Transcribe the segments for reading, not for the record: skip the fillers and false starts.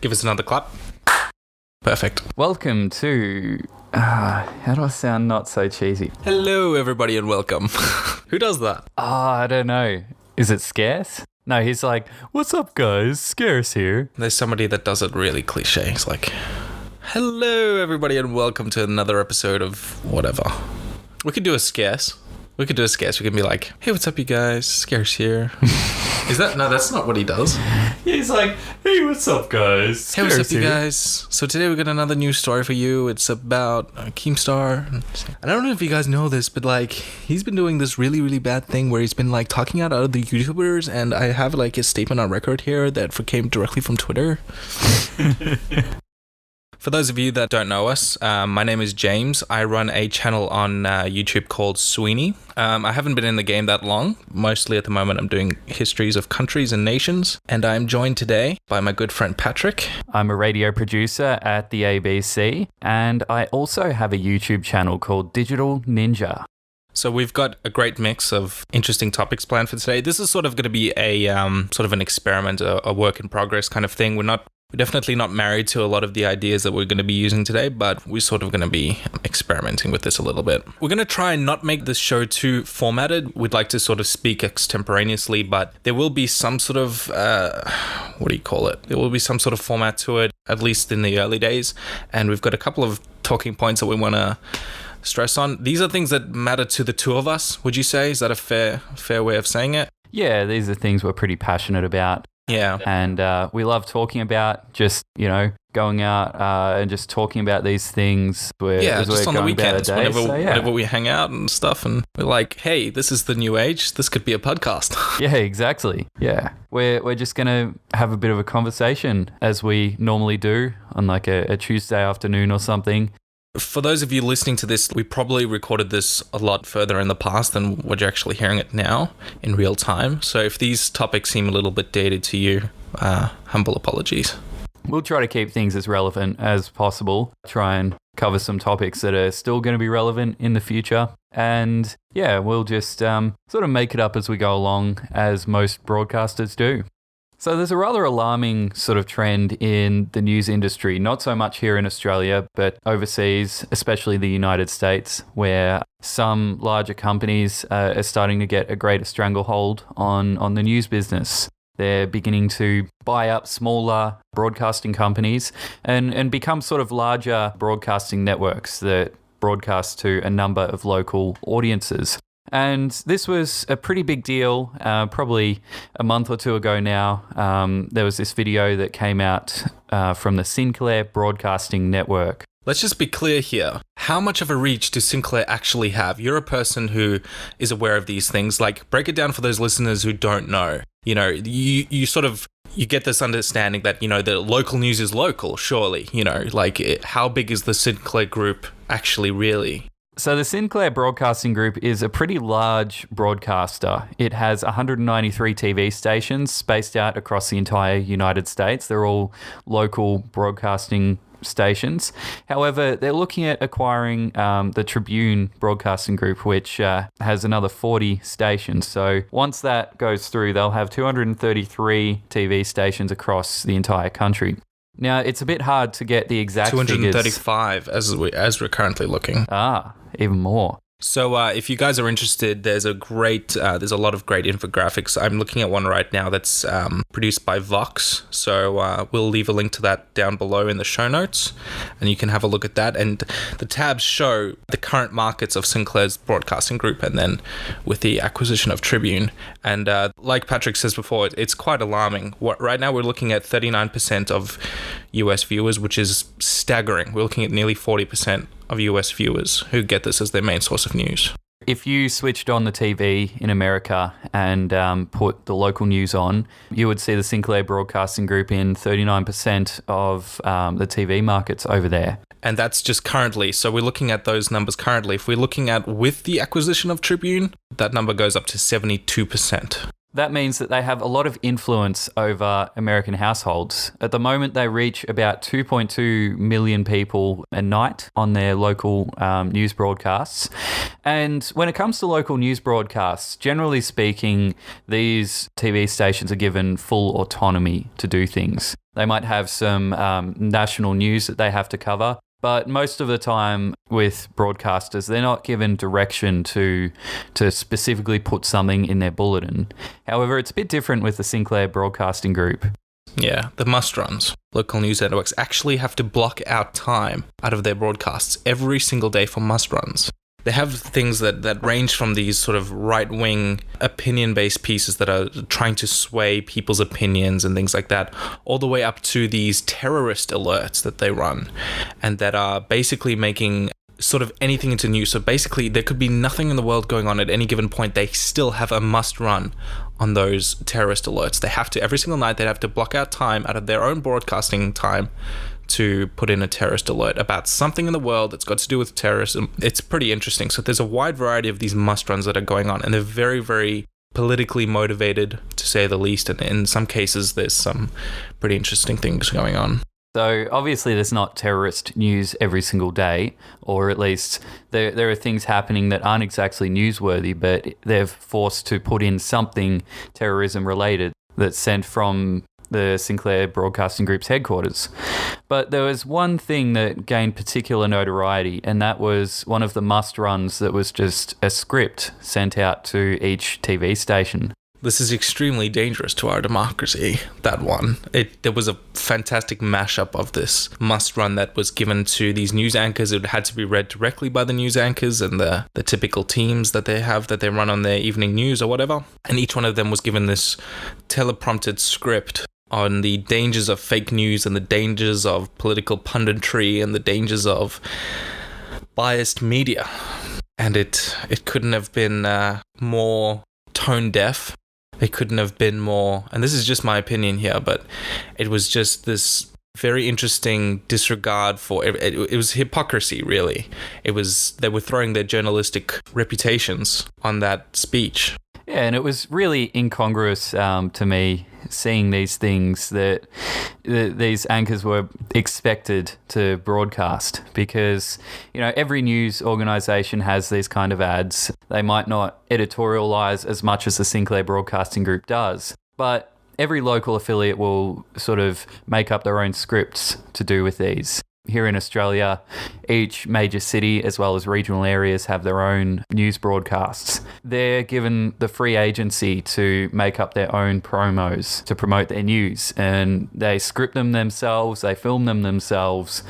Give us another clap. Perfect. Welcome to... how do I sound not so cheesy? Hello, everybody, and welcome. Who does that? I don't know. Is it Scarce? No, he's like, what's up, guys? Scarce here. There's somebody that does it really cliche. It's like, hello, everybody, and welcome to another episode of whatever. We could do a Scarce. We could be like, hey, what's up, you guys? Scarce here. Is that? No, that's not what he does. Yeah, he's like, hey, what's up, guys? Hey, what's up, you guys? So today we got another news story for you. It's about Keemstar. I don't know if you guys know this, but like, he's been doing this really, really bad thing where he's been like talking out other YouTubers, and I have like his statement on record here that came directly from Twitter. For those of you that don't know us, my name is James. I run a channel on YouTube called Suibhne. I haven't been in the game that long. Mostly at the moment I'm doing histories of countries and nations. And I'm joined today by my good friend Patrick. I'm a radio producer at the ABC. And I also have a YouTube channel called Digital Ninja. So we've got a great mix of interesting topics planned for today. This is sort of going to be a sort of an experiment, a work in progress kind of thing. We're definitely not married to a lot of the ideas that we're going to be using today, but we're sort of going to be experimenting with this a little bit. We're going to try and not make this show too formatted. We'd like to sort of speak extemporaneously, but there will be some sort of, There will be some sort of format to it, at least in the early days. And we've got a couple of talking points that we want to stress on. These are things that matter to the two of us, would you say? Is that a fair way of saying it? Yeah, these are things we're pretty passionate about. Yeah. And we love talking about just, going out and just talking about these things. Just on the weekends, whenever we we hang out and stuff, and we're like, hey, this is the new age. This could be a podcast. Yeah, exactly. Yeah. We're just going to have a bit of a conversation as we normally do on like a Tuesday afternoon or something. For those of you listening to this, we probably recorded this a lot further in the past than what you're actually hearing it now in real time. So if these topics seem a little bit dated to you, humble apologies. We'll try to keep things as relevant as possible. Try and cover some topics that are still going to be relevant in the future. And yeah, we'll just sort of make it up as we go along, as most broadcasters do. So there's a rather alarming sort of trend in the news industry, not so much here in Australia, but overseas, especially the United States, where some larger companies are starting to get a greater stranglehold on the news business. They're beginning to buy up smaller broadcasting companies and become sort of larger broadcasting networks that broadcast to a number of local audiences. And this was a pretty big deal, probably a month or two ago now. There was this video that came out from the Sinclair broadcasting network. Let's just be clear here. How much of a reach does Sinclair actually have? You're a person who is aware of these things. Like, break it down for those listeners who don't know. You get this understanding that, the local news is local, surely. How big is the Sinclair group actually really? So the Sinclair Broadcasting Group is a pretty large broadcaster. It has 193 TV stations spaced out across the entire United States. They're all local broadcasting stations. However, they're looking at acquiring the Tribune Broadcasting Group, which has another 40 stations. So once that goes through, they'll have 233 TV stations across the entire country. Now, it's a bit hard to get the exact 235 as we're currently looking. Even more. So if you guys are interested, there's a lot of great infographics. I'm looking at one right now that's produced by Vox. So we'll leave a link to that down below in the show notes, and you can have a look at that. And the tabs show the current markets of Sinclair's broadcasting group, and then with the acquisition of Tribune. And like Patrick says before, it's quite alarming. Right now we're looking at 39% of US viewers, which is staggering. We're looking at nearly 40% of US viewers who get this as their main source of news. If you switched on the TV in America and put the local news on, you would see the Sinclair Broadcasting Group in 39% of the TV markets over there. And that's just currently. So we're looking at those numbers currently. If we're looking at with the acquisition of Tribune, that number goes up to 72%. That means that they have a lot of influence over American households. At the moment, they reach about 2.2 million people a night on their local news broadcasts. And when it comes to local news broadcasts, generally speaking, these TV stations are given full autonomy to do things. They might have some national news that they have to cover, but most of the time with broadcasters, they're not given direction to specifically put something in their bulletin. However, it's a bit different with the Sinclair Broadcasting Group. Yeah, the must-runs. Local news networks actually have to block out time out of their broadcasts every single day for must-runs. They have things that range from these sort of right-wing opinion-based pieces that are trying to sway people's opinions and things like that, all the way up to these terrorist alerts that they run and that are basically making sort of anything into news. So basically, there could be nothing in the world going on at any given point. They still have a must-run on those terrorist alerts. They have to, every single night, they have to block out time out of their own broadcasting time to put in a terrorist alert about something in the world that's got to do with terrorism. It's pretty interesting. So there's a wide variety of these must-runs that are going on, and they're very, very politically motivated, to say the least. And in some cases, there's some pretty interesting things going on. So obviously there's not terrorist news every single day, or at least there are things happening that aren't exactly newsworthy, but they're forced to put in something terrorism related that's sent from the Sinclair Broadcasting Group's headquarters. But there was one thing that gained particular notoriety, and that was one of the must-runs that was just a script sent out to each TV station. This is extremely dangerous to our democracy, that one. There was a fantastic mashup of this must-run that was given to these news anchors. It had to be read directly by the news anchors and the typical teams that they have, that they run on their evening news or whatever. And each one of them was given this teleprompted script on the dangers of fake news and the dangers of political punditry and the dangers of biased media. And it couldn't have been more tone deaf. It couldn't have been more, and this is just my opinion here, but it was just this very interesting disregard for it was hypocrisy, really. They were throwing their journalistic reputations on that speech. Yeah, and it was really incongruous to me seeing these things that these anchors were expected to broadcast, because, you know, every news organisation has these kind of ads. They might not editorialise as much as the Sinclair Broadcasting Group does, but every local affiliate will sort of make up their own scripts to do with these. Here in Australia, each major city as well as regional areas have their own news broadcasts. They're given the free agency to make up their own promos to promote their news, and they script them themselves, they film them themselves,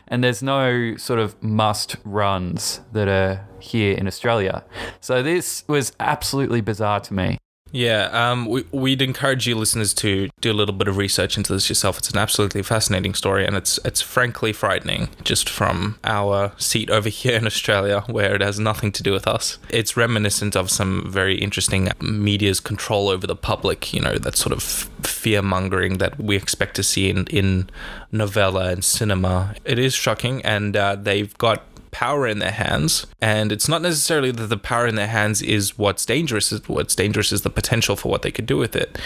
and there's no sort of must runs that are here in Australia. So this was absolutely bizarre to me. Yeah, we'd encourage you listeners to do a little bit of research into this yourself. It's an absolutely fascinating story, and it's frankly frightening just from our seat over here in Australia, where it has nothing to do with us. It's reminiscent of some very interesting media's control over the public, you know, that sort of fear-mongering that we expect to see in novella and cinema. It is shocking, and they've got power in their hands, and it's not necessarily that the power in their hands is what's dangerous. What's dangerous is the potential for what they could do with it,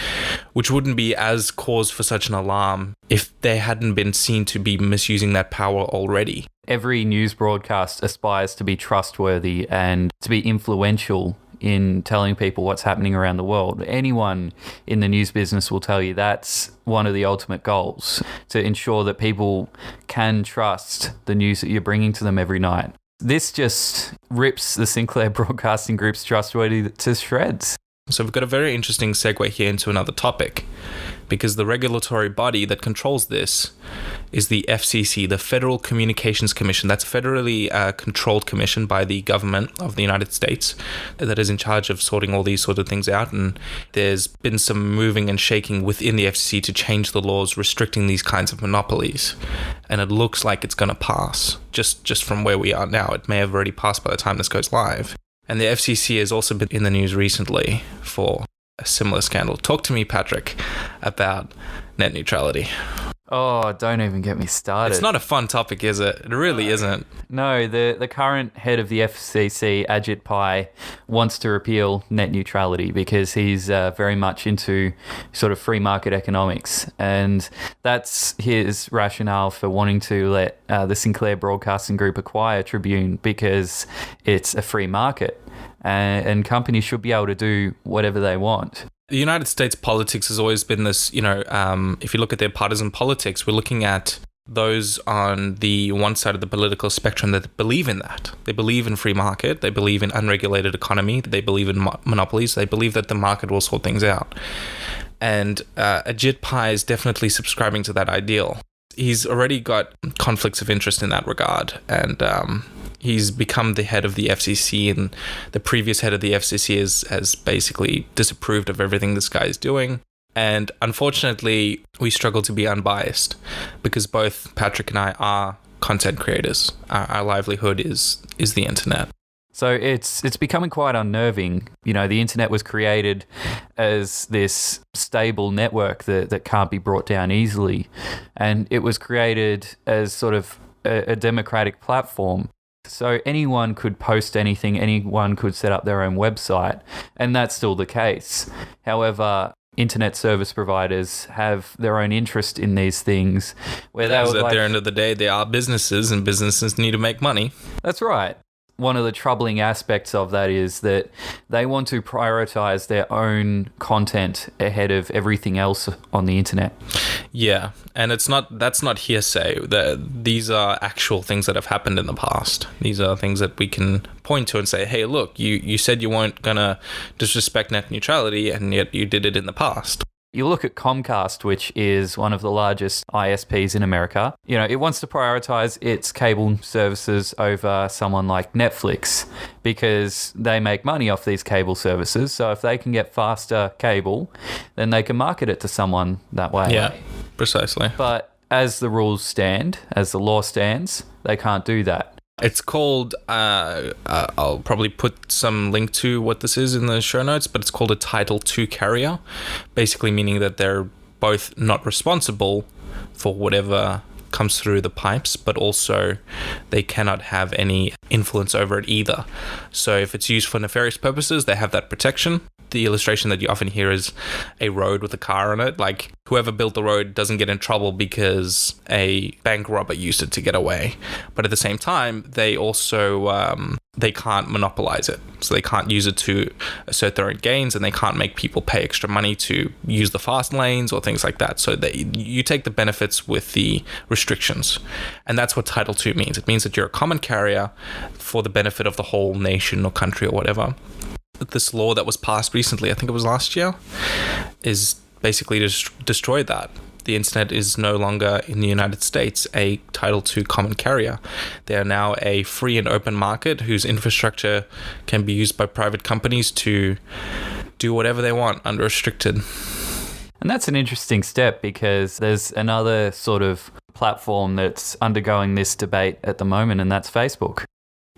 which wouldn't be as cause for such an alarm if they hadn't been seen to be misusing that power already. Every news broadcast aspires to be trustworthy and to be influential in telling people what's happening around the world. Anyone in the news business will tell you that's one of the ultimate goals, to ensure that people can trust the news that you're bringing to them every night. This just rips the Sinclair Broadcasting Group's trustworthy to shreds. So we've got a very interesting segue here into another topic, because the regulatory body that controls this is the FCC, the Federal Communications Commission. That's a federally controlled commission by the government of the United States that is in charge of sorting all these sort of things out. And there's been some moving and shaking within the FCC to change the laws restricting these kinds of monopolies. And it looks like it's going to pass, just from where we are now. It may have already passed by the time this goes live. And the FCC has also been in the news recently for a similar scandal. Talk to me, Patrick, about net neutrality. Oh, don't even get me started. It's not a fun topic, is it? It really isn't. No, the current head of the FCC, Ajit Pai, wants to repeal net neutrality because he's very much into sort of free market economics. And that's his rationale for wanting to let the Sinclair Broadcasting Group acquire Tribune, because it's a free market and companies should be able to do whatever they want. The United States politics has always been this, if you look at their partisan politics, we're looking at those on the one side of the political spectrum that believe in that. They believe in free market. They believe in unregulated economy. They believe in monopolies. They believe that the market will sort things out. And Ajit Pai is definitely subscribing to that ideal. He's already got conflicts of interest in that regard. And he's become the head of the FCC, and the previous head of the FCC has basically disapproved of everything this guy is doing. And unfortunately, we struggle to be unbiased because both Patrick and I are content creators. Our livelihood is the internet. So it's becoming quite unnerving. The internet was created as this stable network that can't be brought down easily. And it was created as sort of a democratic platform. So anyone could post anything, anyone could set up their own website, and that's still the case. However, internet service providers have their own interest in these things. Because at the end of the day, they are businesses, and businesses need to make money. That's right. One of the troubling aspects of that is that they want to prioritize their own content ahead of everything else on the internet. Yeah, and that's not hearsay. These are actual things that have happened in the past. These are things that we can point to and say, hey, look, you said you weren't going to disrespect net neutrality, and yet you did it in the past. You look at Comcast, which is one of the largest ISPs in America. It wants to prioritize its cable services over someone like Netflix because they make money off these cable services. So if they can get faster cable, then they can market it to someone that way. Yeah, precisely. But as the rules stand, as the law stands, they can't do that. It's called, I'll probably put some link to what this is in the show notes, but it's called a Title II carrier, basically meaning that they're both not responsible for whatever comes through the pipes, but also they cannot have any influence over it either. So if it's used for nefarious purposes, they have that protection. The illustration that you often hear is a road with a car on it. Like, whoever built the road doesn't get in trouble because a bank robber used it to get away. But at the same time, they also they can't monopolize it. So they can't use it to assert their own gains, and they can't make people pay extra money to use the fast lanes or things like that. So you take the benefits with the restrictions. And that's what Title II means. It means that you're a common carrier for the benefit of the whole nation or country or whatever. This law that was passed recently, I think it was last year, is basically destroyed that. The internet is no longer in the United States a Title II common carrier. They are now a free and open market whose infrastructure can be used by private companies to do whatever they want unrestricted. And that's an interesting step because there's another sort of platform that's undergoing this debate at the moment, and that's Facebook.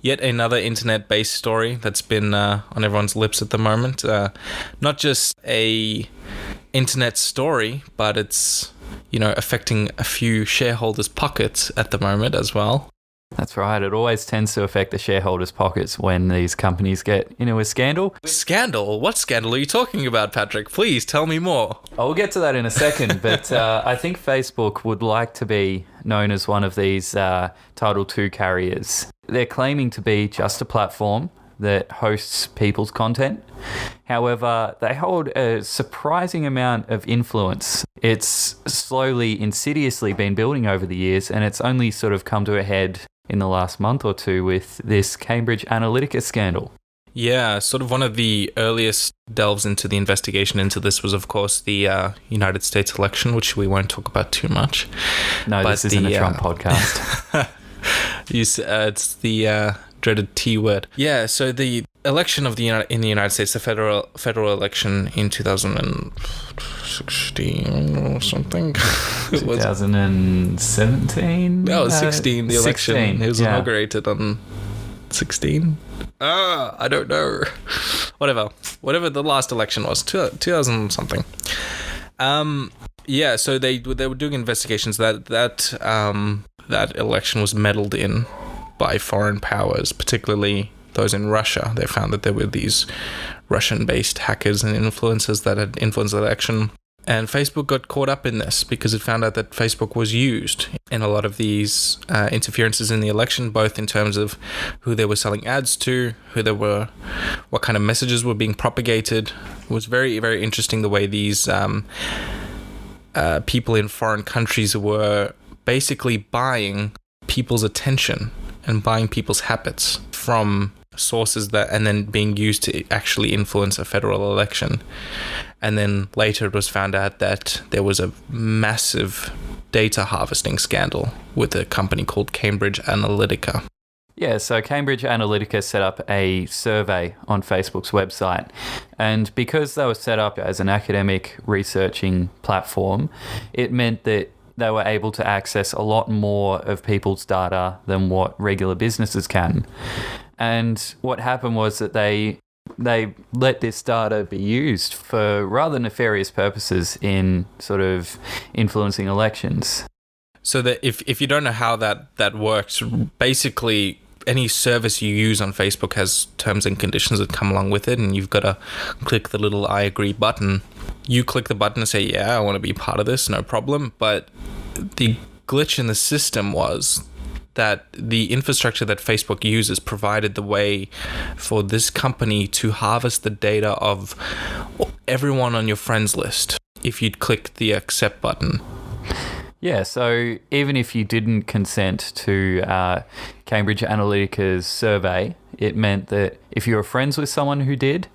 Yet another internet-based story that's been on everyone's lips at the moment. Not just a internet story, but it's, affecting a few shareholders' pockets at the moment as well. That's right. It always tends to affect the shareholders' pockets when these companies get into a scandal. Scandal? What scandal are you talking about, Patrick? Please tell me more. I'll get to that in a second, but I think Facebook would like to be known as one of these Title II carriers. They're claiming to be just a platform that hosts people's content. However, they hold a surprising amount of influence. It's slowly, insidiously been building over the years, and it's only sort of come to a head in the last month or two with this Cambridge Analytica scandal. Yeah, sort of one of the earliest delves into the investigation into this was, of course, the United States election, which we won't talk about too much. No, this isn't a Trump podcast. It's the dreaded T word. Yeah, so the election of in the United States, the federal election in 2016 or something. 2017? No, 16. The election. 16, it was inaugurated on 16. I don't know. Whatever the last election was, 2000 something. Yeah, so they were doing investigations that election was meddled in by foreign powers, particularly those in Russia. They found that there were these Russian-based hackers and influencers that had influenced the election. And Facebook got caught up in this because it found out that Facebook was used in a lot of these interferences in the election, both in terms of who they were selling ads to, what kind of messages were being propagated. It was very, very interesting the way these people in foreign countries were basically buying people's attention and buying people's habits from sources and then being used to actually influence a federal election. And then later it was found out that there was a massive data harvesting scandal with a company called Cambridge Analytica. Yeah, so Cambridge Analytica set up a survey on Facebook's website. And because they were set up as an academic researching platform, it meant that they were able to access a lot more of people's data than what regular businesses can. And what happened was that they let this data be used for rather nefarious purposes in sort of influencing elections. So that if you don't know how that works, basically any service you use on Facebook has terms and conditions that come along with it, and you've got to click the little I agree button. You click the button and say, yeah, I want to be part of this, no problem. But the glitch in the system was that the infrastructure that Facebook uses provided the way for this company to harvest the data of everyone on your friends list if you'd click the accept button. Yeah, so even if you didn't consent to Cambridge Analytica's survey, it meant that if you were friends with someone who did,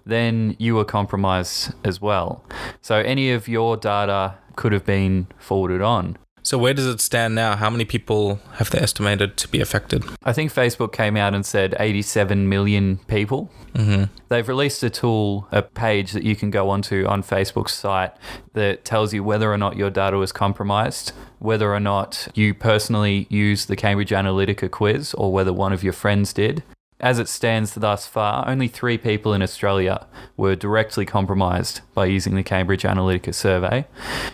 then you were compromised as well. So any of your data could have been forwarded on. So where does it stand now? How many people have they estimated to be affected? I think Facebook came out and said 87 million people. Mm-hmm. They've released a page that you can go onto on Facebook's site that tells you whether or not your data was compromised, whether or not you personally used the Cambridge Analytica quiz, or whether one of your friends did. As it stands thus far, only 3 people in Australia were directly compromised by using the Cambridge Analytica survey.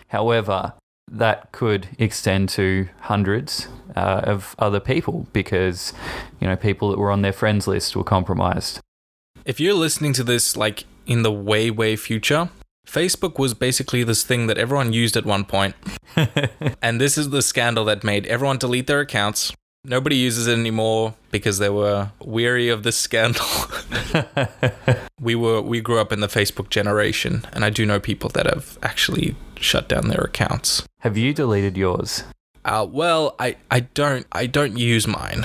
However, that could extend to hundreds of other people because, people that were on their friends list were compromised. If you're listening to this like in the way, way future, Facebook was basically this thing that everyone used at one point. And this is the scandal that made everyone delete their accounts. Nobody uses it anymore because they were weary of this scandal. We grew up in the Facebook generation, and I do know people that have actually shut down their accounts. Have you deleted yours? Well, I don't use mine,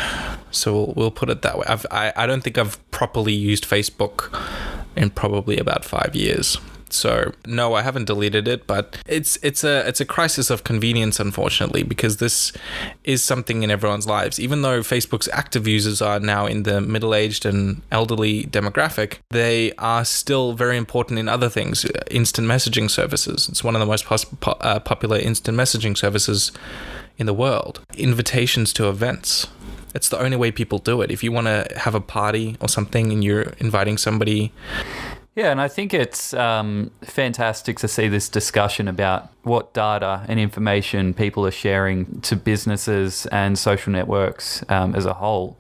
so we'll put it that way. I don't think I've properly used Facebook in probably about 5 years. So no, I haven't deleted it, but it's a crisis of convenience, unfortunately, because this is something in everyone's lives. Even though Facebook's active users are now in the middle-aged and elderly demographic, they are still very important in other things. Instant messaging services. It's one of the most popular instant messaging services in the world. Invitations to events. It's the only way people do it. If you want to have a party or something and you're inviting somebody. Yeah, and I think it's fantastic to see this discussion about what data and information people are sharing to businesses and social networks as a whole.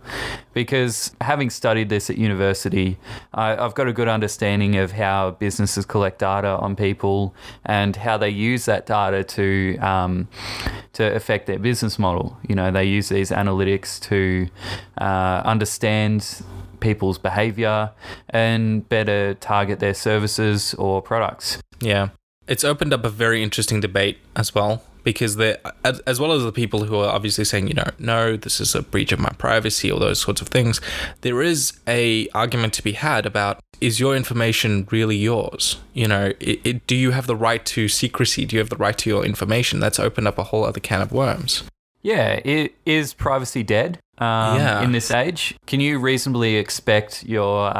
Because having studied this at university, I've got a good understanding of how businesses collect data on people and how they use that data to affect their business model. They use these analytics to understand people's behavior and better target their services or products. Yeah. It's opened up a very interesting debate as well, because as well as the people who are obviously saying, no, this is a breach of my privacy or those sorts of things, there is a argument to be had about, is your information really yours? Do you have the right to secrecy? Do you have the right to your information? That's opened up a whole other can of worms. Yeah, is privacy dead in this age? Can you reasonably expect your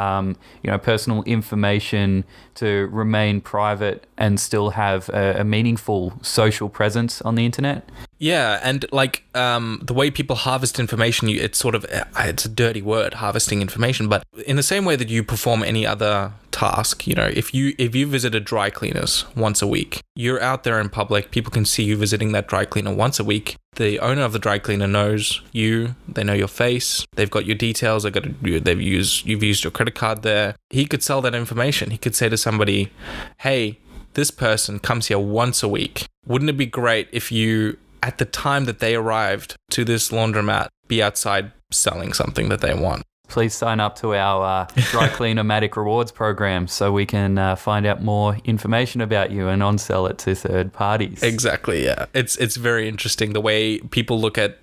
personal information to remain private and still have a meaningful social presence on the internet? Yeah, and the way people harvest information, it's a dirty word, harvesting information, but in the same way that you perform any other task. If you visit a dry cleaners once a week, you're out there in public, people can see you visiting that dry cleaner once a week. The owner of the dry cleaner knows you, they know your face, they've got your details, you've used your credit card there. He could sell that information. He could say to somebody, hey, this person comes here once a week. Wouldn't it be great if you, at the time that they arrived to this laundromat, be outside selling something that they want? Please sign up to our Dry Clean-O-Matic rewards program so we can find out more information about you and on-sell it to third parties. Exactly, yeah. It's very interesting the way people look at,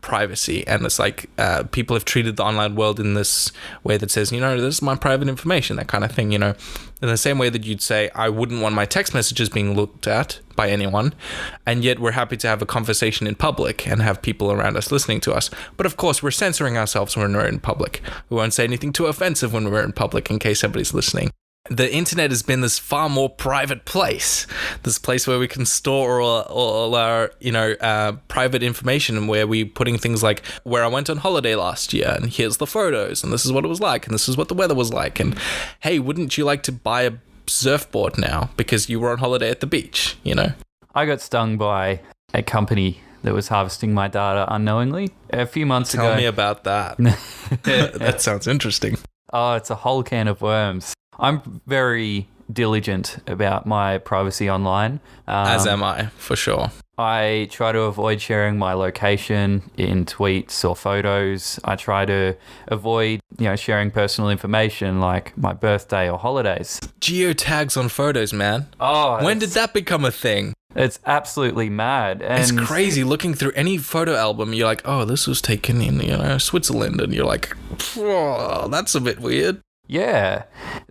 privacy. And it's like people have treated the online world in this way that says, this is my private information, that kind of thing, In the same way that you'd say, I wouldn't want my text messages being looked at by anyone, and yet we're happy to have a conversation in public and have people around us listening to us. But of course, we're censoring ourselves when we're in public. We won't say anything too offensive when we're in public in case somebody's listening. The internet has been this far more private place, this place where we can store all our, private information, and where we're putting things like where I went on holiday last year, and here's the photos, and this is what it was like, and this is what the weather was like, and hey, wouldn't you like to buy a surfboard now because you were on holiday at the beach, I got stung by a company that was harvesting my data unknowingly a few months ago. Tell me about that. That sounds interesting. Oh, it's a whole can of worms. I'm very diligent about my privacy online. As am I, for sure. I try to avoid sharing my location in tweets or photos. I try to avoid, sharing personal information like my birthday or holidays. Geotags on photos, man. Oh, when did that become a thing? It's absolutely mad. And it's crazy. Looking through any photo album, you're like, oh, this was taken in, Switzerland. And you're like, oh, that's a bit weird. Yeah.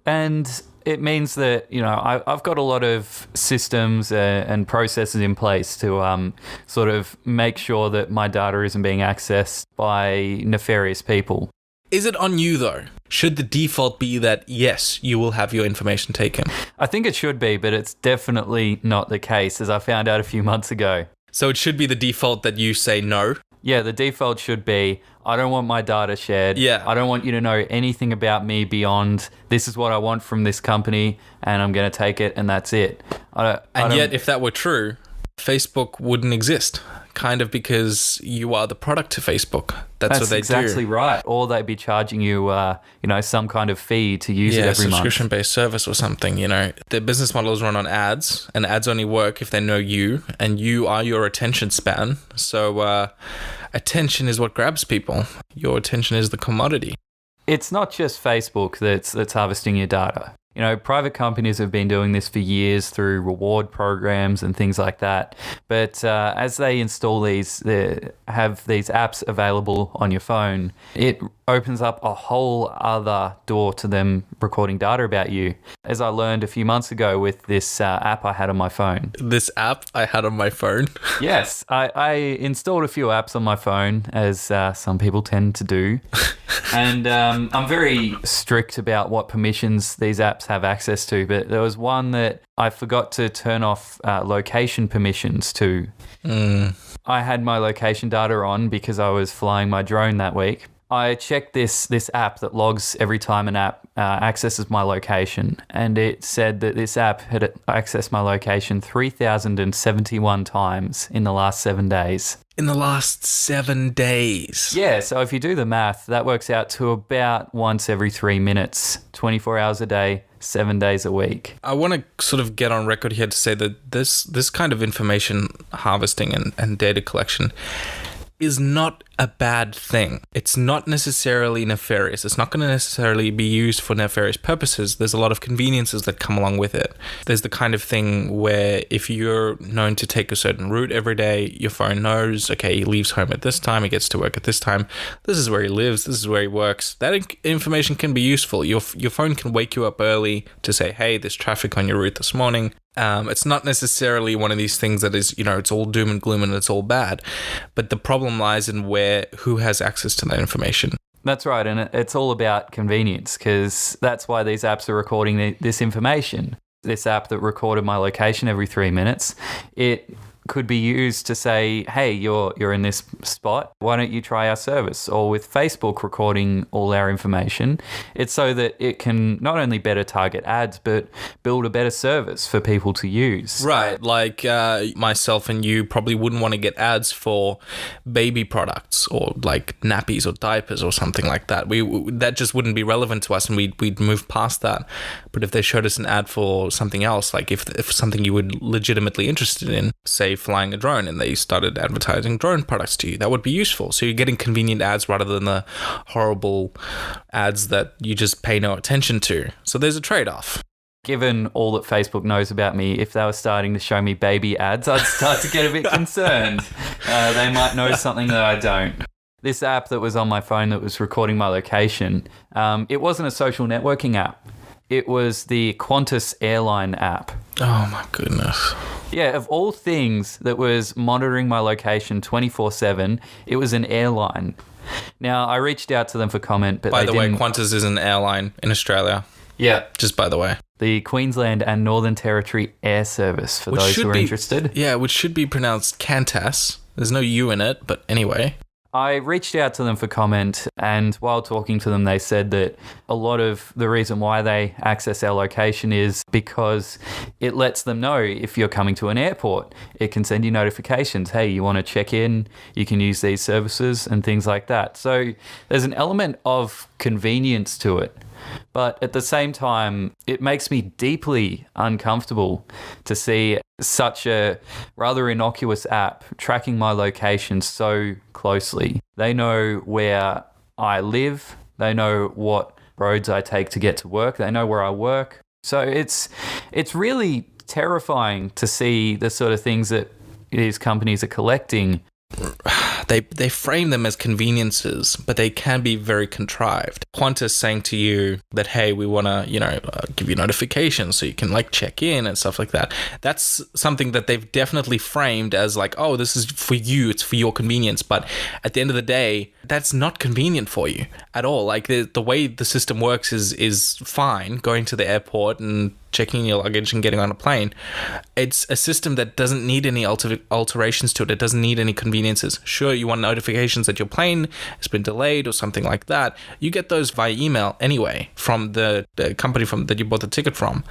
And it means that, I've got a lot of systems and processes in place to sort of make sure that my data isn't being accessed by nefarious people. Is it on you, though? Should the default be that, yes, you will have your information taken? I think it should be, but it's definitely not the case, as I found out a few months ago. So it should be the default that you say no? Yeah, the default should be, I don't want my data shared. Yeah. I don't want you to know anything about me beyond, this is what I want from this company, and I'm going to take it, and that's it. Yet, if that were true, Facebook wouldn't exist. Kind of because you are the product to Facebook. That's what they do. That's exactly right. Or they'd be charging you, some kind of fee to use it every month. Subscription-based service or something, Their business model is run on ads, and ads only work if they know you, and you are your attention span. So attention is what grabs people. Your attention is the commodity. It's not just Facebook that's harvesting your data. Private companies have been doing this for years through reward programs and things like that. But as they install have these apps available on your phone, it opens up a whole other door to them recording data about you. As I learned a few months ago with this app I had on my phone. This app I had on my phone? Yes, I installed a few apps on my phone, as some people tend to do. And I'm very strict about what permissions these apps have access to, but there was one that I forgot to turn off location permissions to. I had my location data on because I was flying my drone that week. I checked this app that logs every time an app accesses my location, and it said that this app had accessed my location 3,071 times in the last 7 days. In the last 7 days? Yeah, so if you do the math, that works out to about once every 3 minutes, 24 hours a day, 7 days a week. I want to sort of get on record here to say that this kind of information harvesting and data collection is not a bad thing. It's not necessarily nefarious. It's not going to necessarily be used for nefarious purposes. There's a lot of conveniences that come along with it. There's the kind of thing where if you're known to take a certain route every day, your phone knows, okay, he leaves home at this time, he gets to work at this time, this is where he lives, this is where he works. That information can be useful. Your phone can wake you up early to say, hey, there's traffic on your route this morning. It's not necessarily one of these things that is, it's all doom and gloom and it's all bad. But the problem lies in who has access to that information. That's right. And it's all about convenience, because that's why these apps are recording this information. This app that recorded my location every 3 minutes, it could be used to say, hey, you're in this spot, why don't you try our service? Or with Facebook recording all our information, it's so that it can not only better target ads, but build a better service for people to use. Right, like myself and you probably wouldn't want to get ads for baby products or like nappies or diapers or something like that. That just wouldn't be relevant to us, and we'd move past that. But if they showed us an ad for something else, like if something you were legitimately interested in, say flying a drone, and they started advertising drone products to you, that would be useful. So you're getting convenient ads rather than the horrible ads that you just pay no attention to. So there's a trade-off. Given all that Facebook knows about me, if they were starting to show me baby ads, I'd start to get a bit concerned. They might know something that I don't. This app that was on my phone that was recording my location, it wasn't a social networking app. It was the Qantas airline app. Oh my goodness. Yeah, of all things that was monitoring my location 24/7, it was an airline. Now, I reached out to them for comment, but by they the way, didn't. Qantas is an airline in Australia. Yeah. Just by the way. The Queensland and Northern Territory Air Service, for those who are interested. Yeah, which should be pronounced Qantas. There's no U in it, but anyway. I reached out to them for comment, and while talking to them, they said that a lot of the reason why they access our location is because it lets them know if you're coming to an airport. It can send you notifications. Hey, you want to check in? You can use these services and things like that. So there's an element of convenience to it. But at the same time, it makes me deeply uncomfortable to see such a rather innocuous app tracking my location so closely. They know where I live. They know what roads I take to get to work. They know where I work. So it's really terrifying to see the sort of things that these companies are collecting. They frame them as conveniences, but they can be very contrived. Qantas saying to you that, hey, we want to, give you notifications so you can like check in and stuff like that. That's something that they've definitely framed as like, oh, this is for you, it's for your convenience. But at the end of the day, that's not convenient for you at all. Like the way the system works is fine, going to the airport and checking your luggage and getting on a plane. It's a system that doesn't need any alterations to it. It doesn't need any conveniences. Sure, you want notifications that your plane has been delayed or something like that. You get those via email anyway from the company that you bought the ticket from.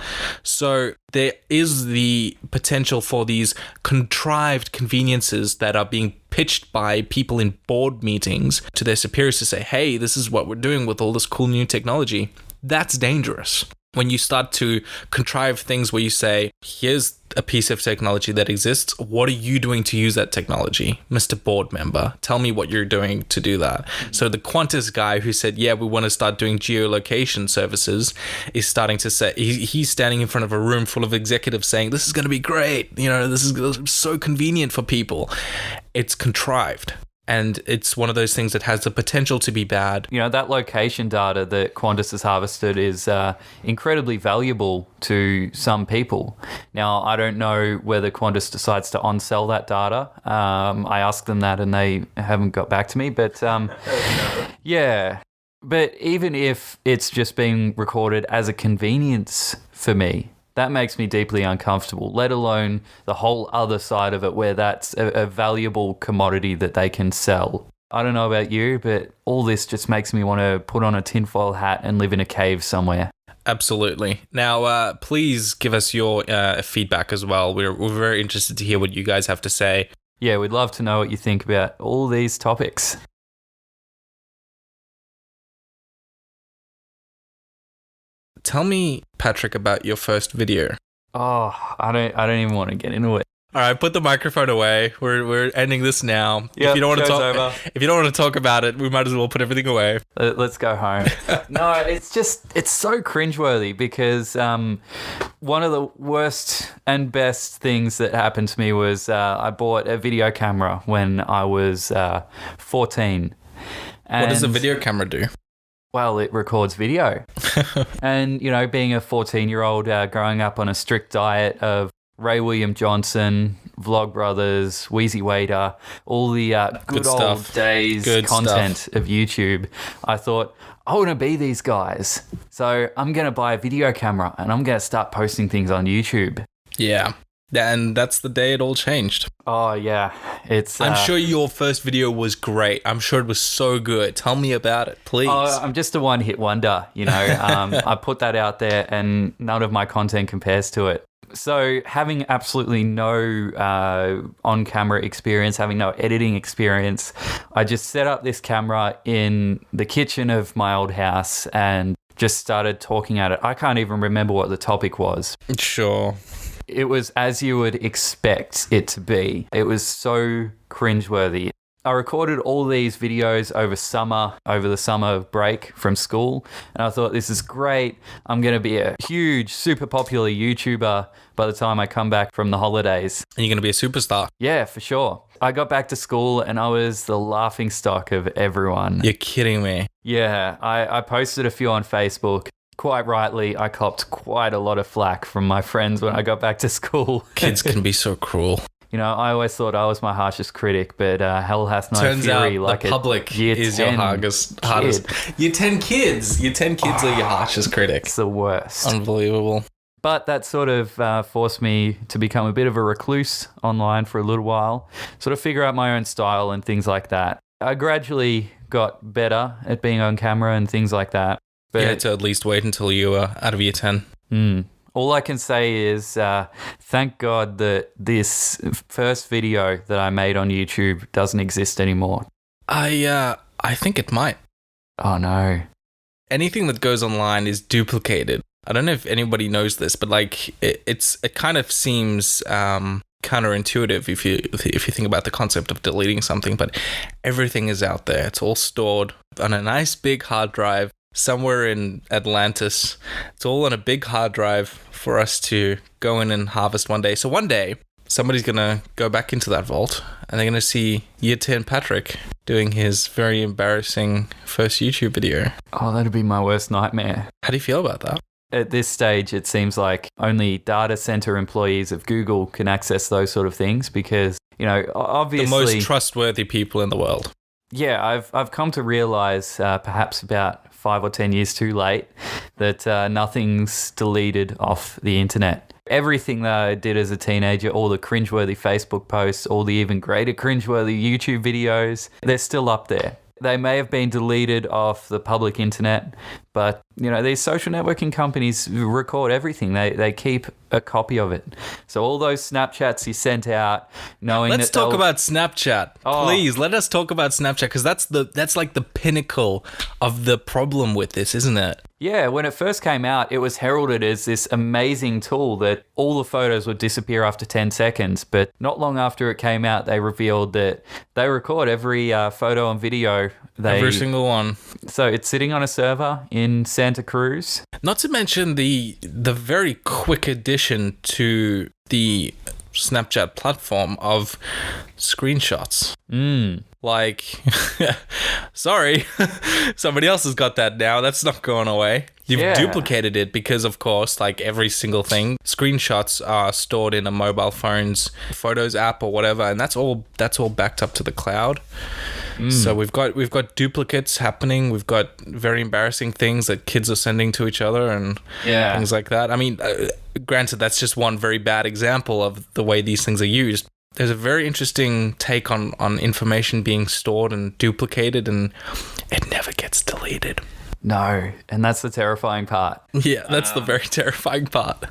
So there is the potential for these contrived conveniences that are being pitched by people in board meetings to their superiors to say, hey, this is what we're doing with all this cool new technology. That's dangerous. When you start to contrive things where you say, here's a piece of technology that exists, what are you doing to use that technology? Mr. Board Member, tell me what you're doing to do that. So the Qantas guy who said, yeah, we want to start doing geolocation services is starting to say, he's standing in front of a room full of executives saying, this is going to be great. This is so convenient for people. It's contrived. And it's one of those things that has the potential to be bad. That location data that Qantas has harvested is incredibly valuable to some people. Now, I don't know whether Qantas decides to on-sell that data. I asked them that and they haven't got back to me. But yeah. But even if it's just being recorded as a convenience for me, that makes me deeply uncomfortable, let alone the whole other side of it where that's a valuable commodity that they can sell. I don't know about you, but all this just makes me want to put on a tinfoil hat and live in a cave somewhere. Absolutely. Now, please give us your feedback as well. We're very interested to hear what you guys have to say. Yeah, we'd love to know what you think about all these topics. Tell me, Patrick, about your first video. Oh, I don't even want to get into it. All right, put the microphone away. We're ending this now. Yep, if you don't want to talk, over. If you don't want to talk about it, we might as well put everything away. Let's go home. No, it's so cringeworthy because one of the worst and best things that happened to me was I bought a video camera when I was 14. What does a video camera do? Well, it records video. And, being a 14-year-old growing up on a strict diet of Ray William Johnson, Vlogbrothers, Wheezy Waiter, all the good old days content of YouTube, I thought, I want to be these guys. So I'm going to buy a video camera and I'm going to start posting things on YouTube. Yeah. And that's the day it all changed. Oh, yeah. It's. I'm sure your first video was great. I'm sure it was so good. Tell me about it, please. I'm just a one-hit wonder, you know. I put that out there and none of my content compares to it. So having absolutely no on-camera experience, having no editing experience, I just set up this camera in the kitchen of my old house and just started talking at it. I can't even remember what the topic was. Sure. It was as you would expect it to be. It was so cringe-worthy. I recorded all these videos over the summer break from school, and I thought, this is great. I'm going to be a huge, super popular YouTuber by the time I come back from the holidays. And you're going to be a superstar. Yeah, for sure. I got back to school and I was the laughing stock of everyone. You're kidding me. Yeah, I posted a few on Facebook. Quite rightly, I copped quite a lot of flack from my friends when I got back to school. Kids can be so cruel. You know, I always thought I was my harshest critic, but hell hath no Turns fury out like the public is your hardest. Your 10 kids. Your 10 kids are your harshest critic. It's the worst. Unbelievable. But that sort of forced me to become a bit of a recluse online for a little while, sort of figure out my own style and things like that. I gradually got better at being on camera and things like that. But you had to at least wait until you were out of year 10. All I can say is thank God that this first video that I made on YouTube doesn't exist anymore. I think it might. Oh, no. Anything that goes online is duplicated. I don't know if anybody knows this, but like it kind of seems counterintuitive if you think about the concept of deleting something, but everything is out there. It's all stored on a nice big hard drive somewhere in Atlantis. It's all on a big hard drive for us to go in and harvest one day. So one day, somebody's going to go back into that vault and they're going to see year 10 Patrick doing his very embarrassing first YouTube video. Oh, that'd be my worst nightmare. How do you feel about that? At this stage, it seems like only data center employees of Google can access those sort of things because, you know, obviously... The most trustworthy people in the world. Yeah, I've come to realize perhaps about 5 or 10 years too late that nothing's deleted off the internet. Everything that I did as a teenager, all the cringeworthy Facebook posts, all the even greater cringeworthy YouTube videos, they're still up there. They may have been deleted off the public internet, but, you know, these social networking companies record everything. They keep a copy of it. So all those Snapchats you sent out, knowing Let's talk about Snapchat. Oh. Please, let us talk about Snapchat, because that's like the pinnacle of the problem with this, isn't it? Yeah, when it first came out, it was heralded as this amazing tool that all the photos would disappear after 10 seconds. But not long after it came out, they revealed that they record every photo and video. Every single one. So it's sitting on a server in Santa Cruz. Not to mention the very quick addition to the Snapchat platform of screenshots. Like, sorry, somebody else has got that now. That's not going away. You've duplicated it because, of course, like every single thing, screenshots are stored in a mobile phone's Photos app or whatever, and that's all backed up to the cloud. So we've got duplicates happening. We've got very embarrassing things that kids are sending to each other and things like that. I mean, granted, that's just one very bad example of the way these things are used. There's a very interesting take on information being stored and duplicated, and it never gets deleted. No, and that's the terrifying part. Yeah, that's the very terrifying part.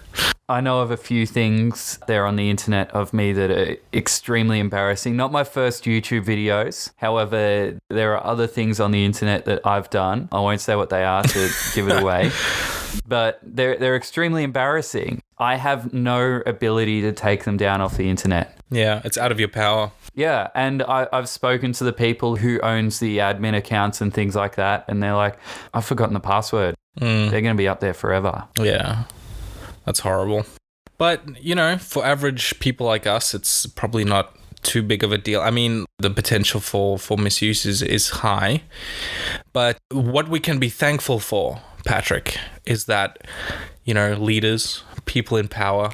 I know of a few things there on the internet of me that are extremely embarrassing. Not my first YouTube videos. However, there are other things on the internet that I've done. I won't say what they are to give it away. But they're extremely embarrassing. I have no ability to take them down off the internet. Yeah, it's out of your power. Yeah, and I've spoken to the people who owns the admin accounts and things like that, and they're like, I've forgotten the password. They're going to be up there forever. Yeah, that's horrible. But, you know, for average people like us, it's probably not too big of a deal. I mean, the potential for misuse is high. But what we can be thankful for, Patrick, is that, you know, leaders, people in power,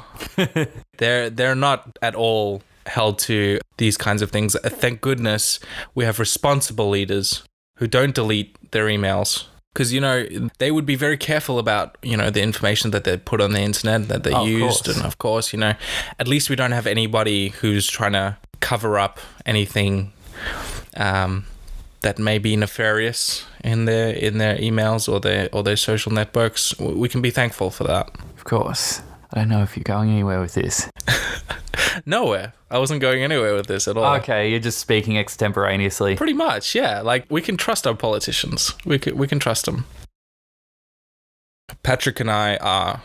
they're not at all held to these kinds of things. Thank goodness we have responsible leaders who don't delete their emails Because, they would be very careful about, the information that they put on the internet, that they used. And of course, at least we don't have anybody who's trying to cover up anything that may be nefarious in their emails or their social networks. We can be thankful for that. Of course. I don't know if you're going anywhere with this. Nowhere. I wasn't going anywhere with this at all. Okay, you're just speaking extemporaneously. Pretty much, yeah. Like, we can trust our politicians. We can trust them. Patrick and I are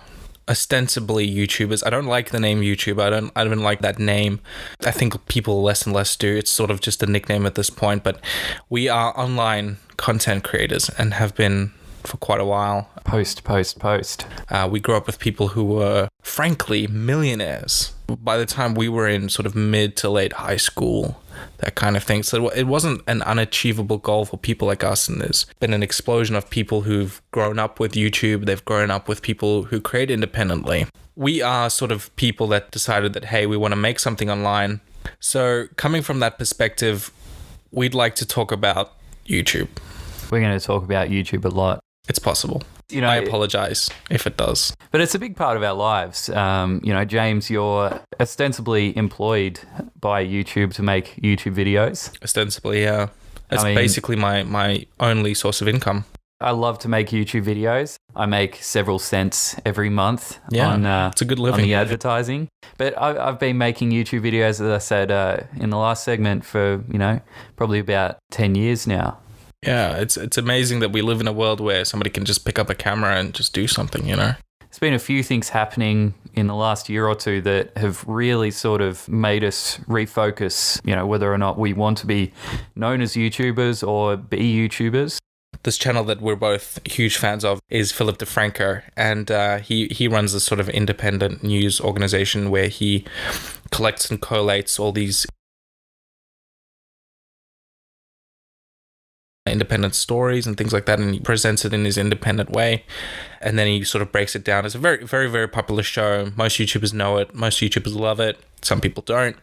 ostensibly YouTubers. I don't like the name YouTube. I don't like that name. I think people less and less do. It's sort of just a nickname at this point, but we are online content creators and have been for quite a while. Post. We grew up with people who were, frankly, millionaires by the time we were in sort of mid to late high school, that kind of thing. So it wasn't an unachievable goal for people like us, and there's been an explosion of people who've grown up with YouTube. They've grown up with people who create independently. We are sort of people that decided that, hey, we want to make something online. So coming from that perspective, we'd like to talk about YouTube. We're going to talk about YouTube a lot. It's possible. I apologize if it does. But it's a big part of our lives. James, you're ostensibly employed by YouTube to make YouTube videos. Ostensibly, yeah. That's basically my only source of income. I love to make YouTube videos. I make several cents every month it's a good living. On the advertising. But I've been making YouTube videos, as I said, in the last segment for, probably about 10 years now. Yeah, it's amazing that we live in a world where somebody can just pick up a camera and just do something, There's been a few things happening in the last year or two that have really sort of made us refocus, whether or not we want to be known as YouTubers or be YouTubers. This channel that we're both huge fans of is Philip DeFranco, and he runs this sort of independent news organization where he collects and collates all these independent stories and things like that, and he presents it in his independent way, and then he sort of breaks it down. It's a very, very, very popular show. Most YouTubers know it. Most YouTubers love it. Some people don't,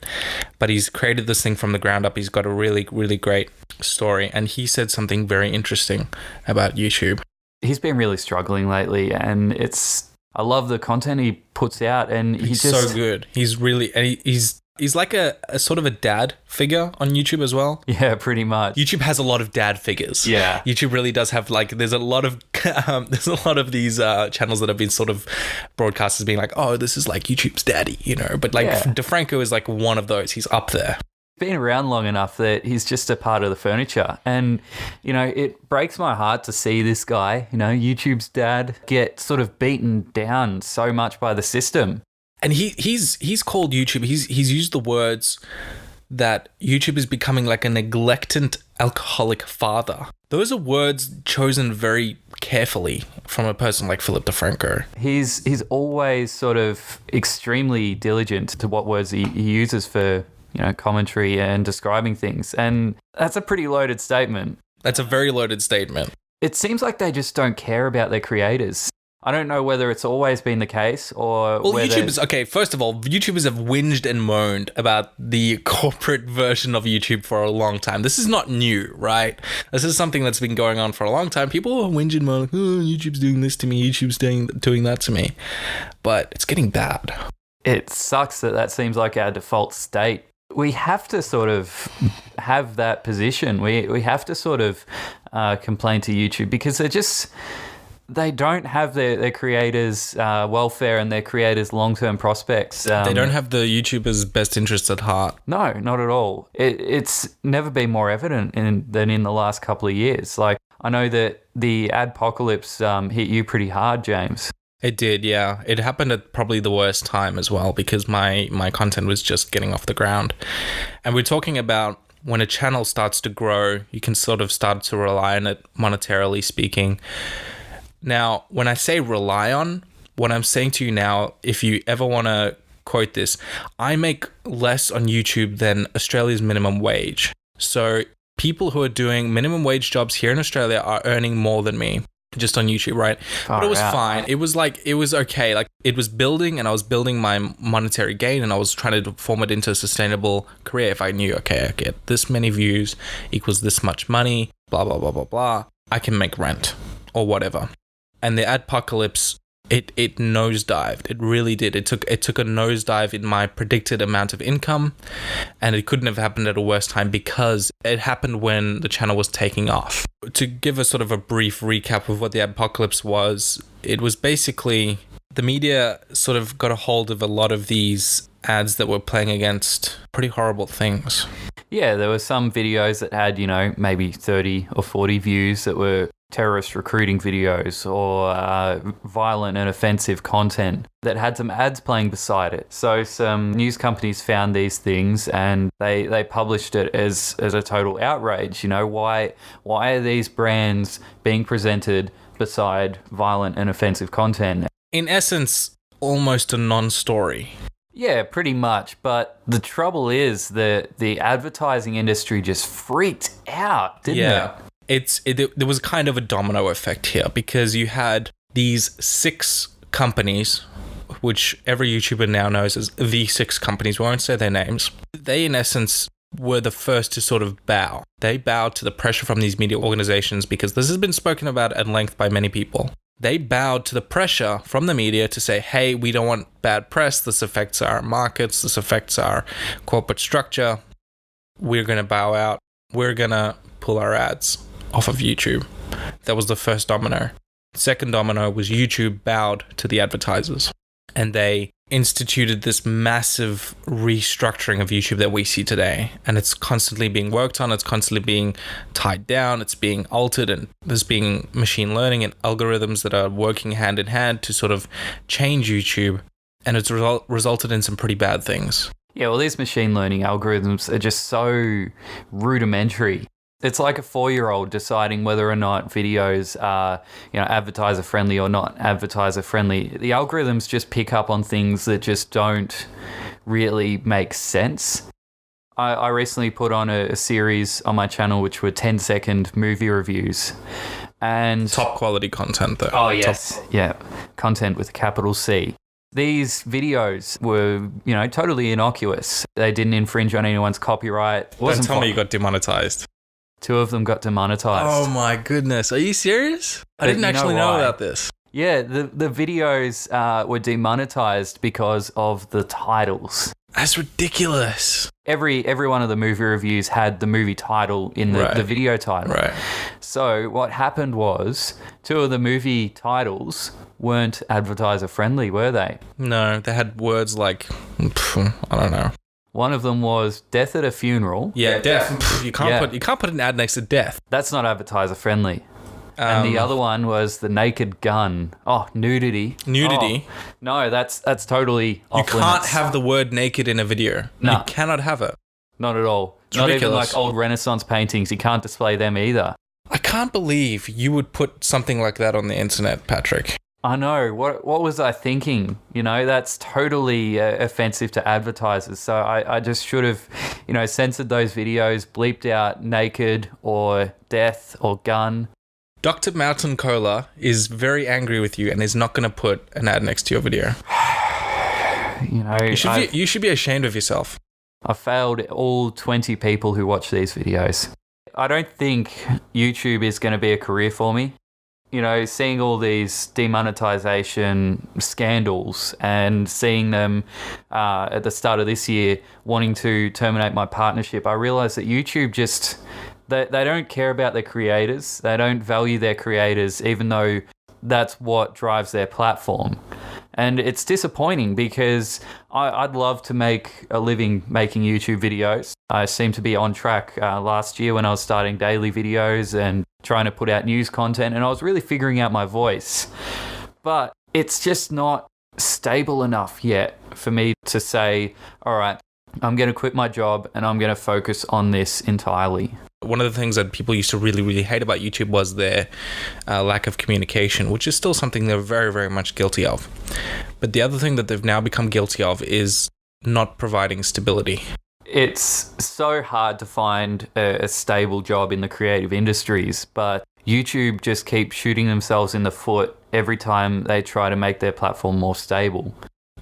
but he's created this thing from the ground up. He's got a really, really great story, and he said something very interesting about YouTube. He's been really struggling lately, and I love the content he puts out, and he's so good. He's really, and he's like a sort of a dad figure on YouTube as well. Yeah, pretty much. YouTube has a lot of dad figures. Yeah. YouTube really does have there's a lot of these channels that have been sort of broadcast as being like, oh, this is like YouTube's daddy, But DeFranco is like one of those. He's up there. Been around long enough that he's just a part of the furniture, and it breaks my heart to see this guy, YouTube's dad, get sort of beaten down so much by the system. And he's called YouTube. He's used the words that YouTube is becoming like a neglectant alcoholic father. Those are words chosen very carefully from a person like Philip DeFranco. He's always sort of extremely diligent to what words he uses for commentary and describing things, and that's a pretty loaded statement. That's a very loaded statement. It seems like they just don't care about their creators. I don't know whether it's always been the case or... Well, first of all, YouTubers have whinged and moaned about the corporate version of YouTube for a long time. This is not new, right? This is something that's been going on for a long time. People are whinging and moaning, like, oh, YouTube's doing this to me, YouTube's doing that to me. But it's getting bad. It sucks that seems like our default state. We have to sort of have that position. We have to sort of complain to YouTube because they don't have their creators' welfare and their creators' long-term prospects. They don't have the YouTubers' best interests at heart. No, not at all. It's never been more evident than in the last couple of years. Like, I know that the adpocalypse hit you pretty hard, James. It did, yeah. It happened at probably the worst time as well because my content was just getting off the ground. And we're talking about when a channel starts to grow, you can sort of start to rely on it monetarily speaking. Now, when I say rely on, what I'm saying to you now, if you ever want to quote this, I make less on YouTube than Australia's minimum wage. So people who are doing minimum wage jobs here in Australia are earning more than me just on YouTube, right? But it was fine. It was okay. Like, it was building, and I was building my monetary gain, and I was trying to form it into a sustainable career. If I knew, okay, I get this many views equals this much money, blah, blah, blah, blah, blah, I can make rent. or whatever. And the adpocalypse, it nosedived. It really did. It took a nosedive in my predicted amount of income, and it couldn't have happened at a worse time because it happened when the channel was taking off. To give a sort of a brief recap of what the adpocalypse was, it was basically the media sort of got a hold of a lot of these ads that were playing against pretty horrible things. Yeah, there were some videos that had, maybe 30 or 40 views that were terrorist recruiting videos or violent and offensive content that had some ads playing beside it. So some news companies found these things and they published it as a total outrage. Why are these brands being presented beside violent and offensive content? In essence, almost a non-story. Yeah, pretty much. But the trouble is that the advertising industry just freaked out, didn't it? There was kind of a domino effect here because you had these 6 companies, which every YouTuber now knows as the 6 companies. We won't say their names. They, in essence, were the first to sort of bow. They bowed to the pressure from these media organizations because this has been spoken about at length by many people. They bowed to the pressure from the media to say, hey, we don't want bad press. This affects our markets. This affects our corporate structure. We're going to bow out. We're going to pull our ads off of YouTube. That was the first domino. Second domino was YouTube bowed to the advertisers. And they instituted this massive restructuring of YouTube that we see today. And it's constantly being worked on. It's constantly being tied down. It's being altered. And there's being machine learning and algorithms that are working hand in hand to sort of change YouTube. And it's resulted in some pretty bad things. Yeah, well, these machine learning algorithms are just so rudimentary. It's like a 4-year-old deciding whether or not videos are, advertiser friendly or not advertiser friendly. The algorithms just pick up on things that just don't really make sense. I recently put on a series on my channel which were 10-second movie reviews. And top quality content though. Oh, yes. Yeah. Content with a capital C. These videos were, totally innocuous. They didn't infringe on anyone's copyright. Don't tell me you got demonetized. 2 of them got demonetized. Oh my goodness. Are you serious? I didn't actually know about this. Yeah, the videos were demonetized because of the titles. That's ridiculous. Every one of the movie reviews had the movie title in the video title. Right. So what happened was 2 of the movie titles weren't advertiser friendly, were they? No, they had words like, I don't know. One of them was death at a funeral. Yeah, death. You can't put an ad next to death. That's not advertiser friendly. And the other one was the naked gun. Oh, nudity. Nudity? Oh, no, that's totally off You can't limits. have the word naked in a video. No. You cannot have it. Not at all. It's not ridiculous. even like old Renaissance paintings. You can't display them either. I can't believe you would put something like that on the internet, Patrick. I know. What was I thinking? That's totally offensive to advertisers. So I just should have, censored those videos, bleeped out naked or death or gun. Dr. Mountain Cola is very angry with you and is not going to put an ad next to your video. You should be ashamed of yourself. I failed all 20 people who watch these videos. I don't think YouTube is going to be a career for me. Seeing all these demonetization scandals and seeing them at the start of this year wanting to terminate my partnership, I realized that YouTube just, they don't care about their creators. They don't value their creators, even though that's what drives their platform. And it's disappointing because I'd love to make a living making YouTube videos. I seem to be on track last year when I was starting daily videos and trying to put out news content, and I was really figuring out my voice. But it's just not stable enough yet for me to say, all right, I'm going to quit my job and I'm going to focus on this entirely. One of the things that people used to really, really hate about YouTube was their lack of communication, which is still something they're very, very much guilty of. But the other thing that they've now become guilty of is not providing stability. It's so hard to find a stable job in the creative industries, but YouTube just keeps shooting themselves in the foot every time they try to make their platform more stable.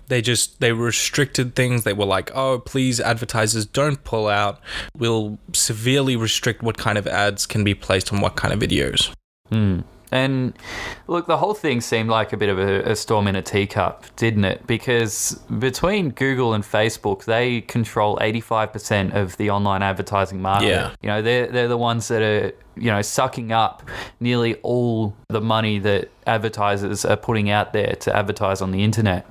They restricted things. They were like, oh, please, advertisers, don't pull out. We'll severely restrict what kind of ads can be placed on what kind of videos. And look, the whole thing seemed like a bit of a storm in a teacup, didn't it? Because between Google and Facebook, they control 85% of the online advertising market. Yeah. You know, they're the ones that are, you know, sucking up nearly all the money that advertisers are putting out there to advertise on the internet.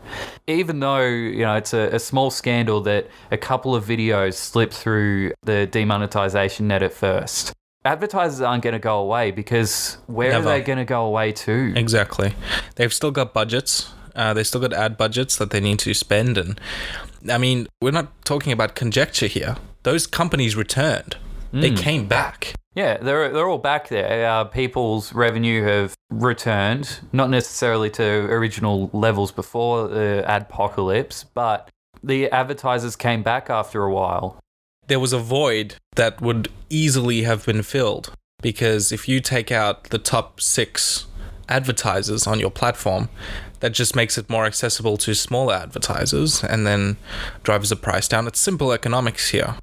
Even though, you know, it's a small scandal that a couple of videos slipped through the demonetization net at first. Advertisers aren't going to go away, because where Never. are they going to go away to? Exactly. They've still got budgets. They still got ad budgets that they need to spend. And I mean, we're not talking about conjecture here. Those companies returned. They came back. Yeah, they're all back there. People's revenue have returned, not necessarily to original levels before the adpocalypse, but the advertisers came back after a while. There was a void that would easily have been filled, because if you take out the top 6 advertisers on your platform, that just makes it more accessible to smaller advertisers and then drives the price down. It's simple economics here.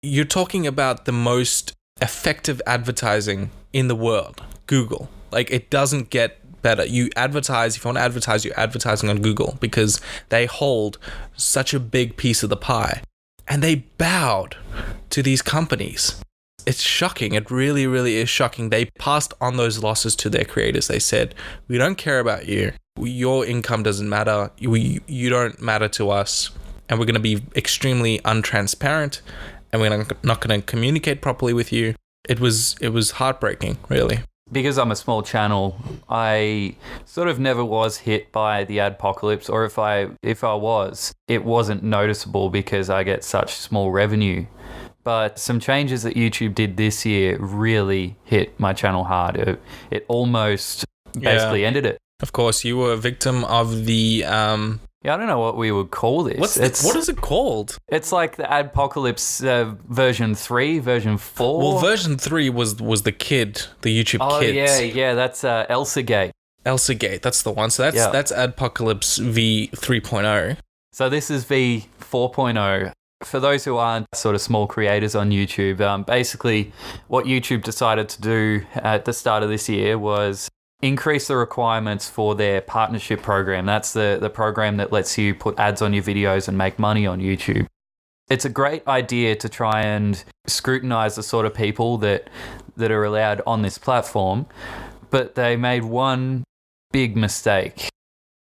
You're talking about the most effective advertising in the world, Google. Like, it doesn't get better. You advertise, if you want to advertise, you're advertising on Google, because they hold such a big piece of the pie. And they bowed to these companies. It's shocking. It really, really is shocking. They passed on those losses to their creators. They said, we don't care about you. Your income doesn't matter. You don't matter to us. And we're going to be extremely untransparent. And we're not going to communicate properly with you. It was heartbreaking, really. Because I'm a small channel, I sort of never was hit by the adpocalypse, or if I was, it wasn't noticeable because I get such small revenue. But some changes that YouTube did this year really hit my channel hard. It almost basically ended it. Of course, you were a victim of the... Yeah, I don't know what we would call this. What is it called? It's like the adpocalypse version 3, version 4. Well, version 3 was the kid, the YouTube kids. Oh, yeah, that's Elsagate. Elsagate, that's the one. So that's Adpocalypse V 3.0. So this is V 4.0. For those who aren't sort of small creators on YouTube, basically what YouTube decided to do at the start of this year was increase the requirements for their partnership program. That's the program that lets you put ads on your videos and make money on YouTube. It's a great idea to try and scrutinize the sort of people that are allowed on this platform, but they made one big mistake.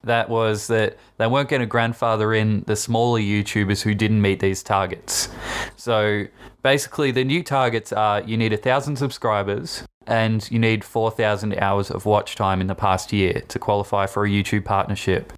That was that they weren't going to grandfather in the smaller YouTubers who didn't meet these targets. So basically the new targets are you need 1,000 subscribers and you need 4,000 hours of watch time in the past year to qualify for a YouTube partnership.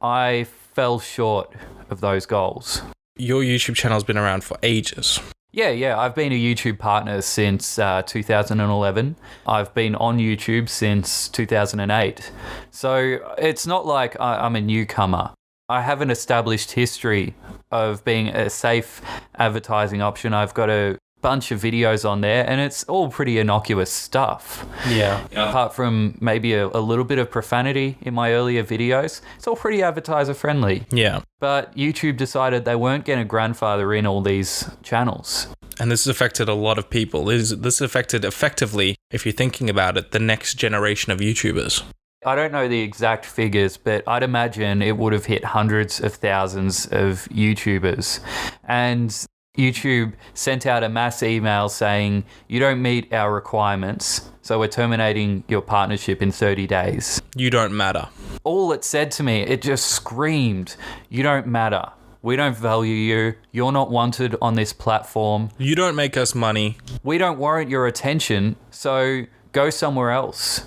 I fell short of those goals. Your YouTube channel's been around for ages. Yeah. I've been a YouTube partner since 2011. I've been on YouTube since 2008. So it's not like I'm a newcomer. I have an established history of being a safe advertising option. I've got a bunch of videos on there and it's all pretty innocuous stuff. Yeah. Apart from maybe a little bit of profanity in my earlier videos, it's all pretty advertiser friendly. Yeah. But YouTube decided they weren't going to grandfather in all these channels. And this has affected a lot of people. This affected effectively, if you're thinking about it, the next generation of YouTubers. I don't know the exact figures, but I'd imagine it would have hit hundreds of thousands of YouTubers. And YouTube sent out a mass email saying, you don't meet our requirements, so we're terminating your partnership in 30 days. You don't matter. All it said to me, it just screamed, you don't matter. We don't value you. You're not wanted on this platform. You don't make us money. We don't warrant your attention, so go somewhere else.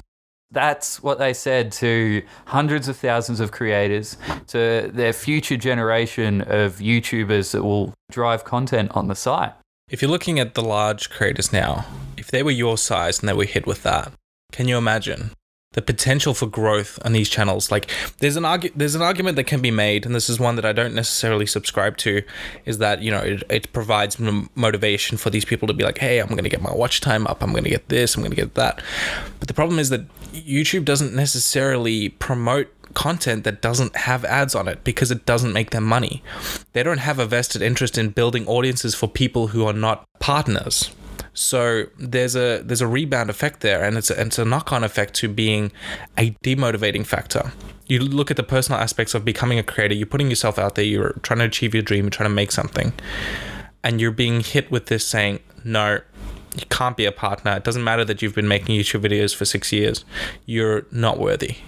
That's what they said to hundreds of thousands of creators, to their future generation of YouTubers that will drive content on the site. If you're looking at the large creators now, if they were your size and they were hit with that, can you imagine the potential for growth on these channels? Like, there's an argument that can be made, and this is one that I don't necessarily subscribe to, is that, you know, it provides motivation for these people to be like, hey, I'm going to get my watch time up, I'm going to get this, I'm going to get that. But the problem is that YouTube doesn't necessarily promote content that doesn't have ads on it because it doesn't make them money. They don't have a vested interest in building audiences for people who are not partners. So there's a rebound effect there, and it's a knock-on effect to being a demotivating factor. You look at the personal aspects of becoming a creator, you're putting yourself out there, you're trying to achieve your dream, you're trying to make something, and you're being hit with this saying, no, you can't be a partner. It doesn't matter that you've been making YouTube videos for 6 years. You're not worthy.